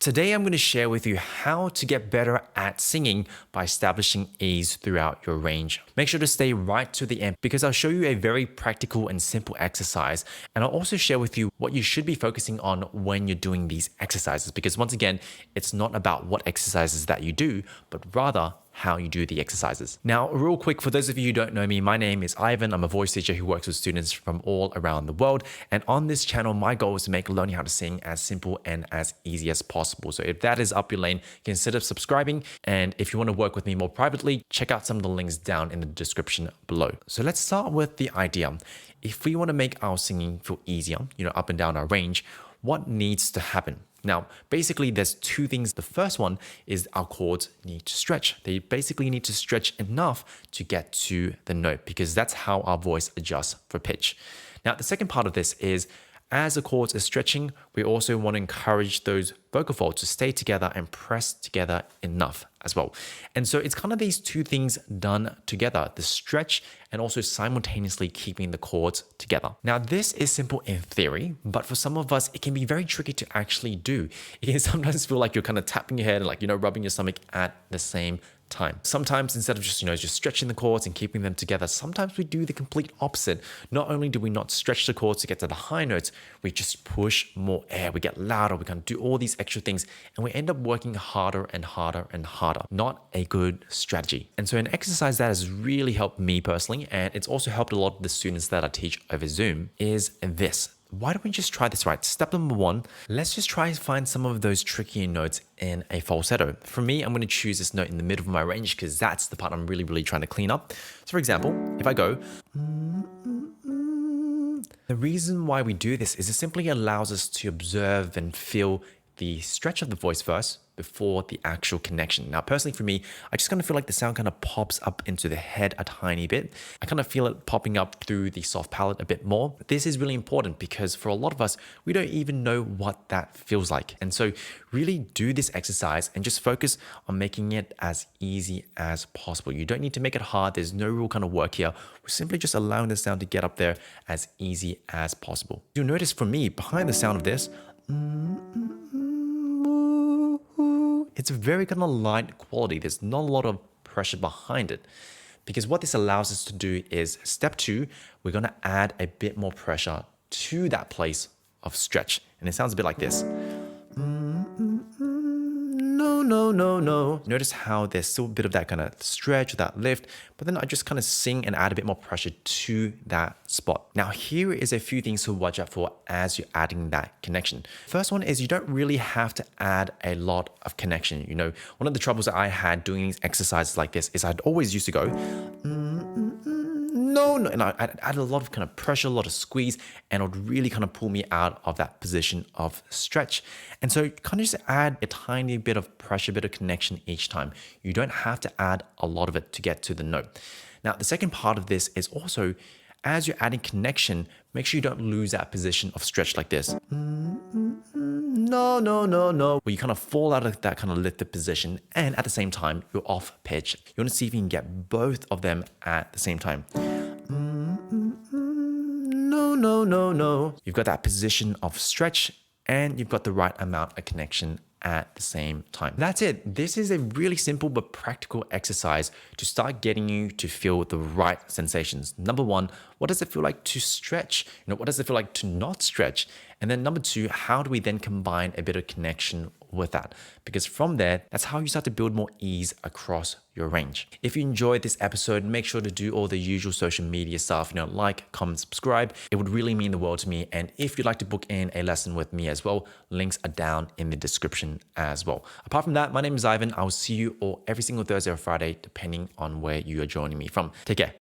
Today I'm going to share with you how to get better at singing by establishing ease throughout your range. Make sure to stay right to the end because I'll show you a very practical and simple exercise, and I'll also share with you what you should be focusing on when you're doing these exercises, because once again, it's not about what exercises that you do, but rather how you do the exercises. Now, real quick, for those of you who don't know me, my name is Ivan. I'm a voice teacher who works with students from all around the world. And on this channel, my goal is to make learning how to sing as simple and as easy as possible. So if that is up your lane, consider subscribing. And if you want to work with me more privately, check out some of the links down in the description below. So let's start with the idea. If we want to make our singing feel easier, up and down our range, what needs to happen? Now, basically, there's two things. The first one is our chords need to stretch. They basically need to stretch enough to get to the note because that's how our voice adjusts for pitch. Now, the second part of this is as the chords are stretching, we also want to encourage those vocal folds to stay together and press together enough as well. And so it's kind of these two things done together, the stretch and also simultaneously keeping the chords together. Now, this is simple in theory, but for some of us, it can be very tricky to actually do. It can sometimes feel like you're kind of tapping your head and like, rubbing your stomach at the same time. Sometimes instead of just stretching the chords and keeping them together, sometimes we do the complete opposite. Not only do we not stretch the chords to get to the high notes, we just push more air, we get louder, we can do all these extra things, and we end up working harder and harder and harder. Not a good strategy. And so an exercise that has really helped me personally, and it's also helped a lot of the students that I teach over Zoom, is this. Why don't we just try this right? Step number one, let's just try and find some of those trickier notes in a falsetto. For me, I'm going to choose this note in the middle of my range because that's the part I'm really trying to clean up. So for example, if I go, the reason why we do this is it simply allows us to observe and feel the stretch of the voice first before the actual connection. Now, personally for me, I just kind of feel like the sound kind of pops up into the head a tiny bit. I kind of feel it popping up through the soft palate a bit more. This is really important because for a lot of us, we don't even know what that feels like. And so really do this exercise and just focus on making it as easy as possible. You don't need to make it hard. There's no real kind of work here. We're simply just allowing the sound to get up there as easy as possible. You'll notice for me, behind the sound of this, it's a very kind of light quality. There's not a lot of pressure behind it because what this allows us to do is step two, we're going to add a bit more pressure to that place of stretch. And it sounds a bit like this. No. Notice how there's still a bit of that kind of stretch, that lift, but then I just kind of sing and add a bit more pressure to that spot. Now, here is a few things to watch out for as you're adding that connection. First one is you don't really have to add a lot of connection. One of the troubles that I had doing these exercises like this is I'd always used to go, no, and I'd add a lot of kind of pressure, a lot of squeeze, and it would really kind of pull me out of that position of stretch. And so kind of just add a tiny bit of pressure, bit of connection each time. You don't have to add a lot of it to get to the note. Now, the second part of this is also, as you're adding connection, make sure you don't lose that position of stretch like this. No. Where you kind of fall out of that kind of lifted position and at the same time, you're off pitch. You want to see if you can get both of them at the same time. No. You've got that position of stretch and you've got the right amount of connection at the same time. That's it. This is a really simple but practical exercise to start getting you to feel the right sensations. Number one, what does it feel like to stretch? What does it feel like to not stretch? And then number two, how do we then combine a bit of connection with that? Because from there, that's how you start to build more ease across your range. If you enjoyed this episode, make sure to do all the usual social media stuff, like, comment, subscribe. It would really mean the world to me. And if you'd like to book in a lesson with me as well, links are down in the description as well. Apart from that, my name is Ivan. I'll see you all every single Thursday or Friday, depending on where you are joining me from. Take care.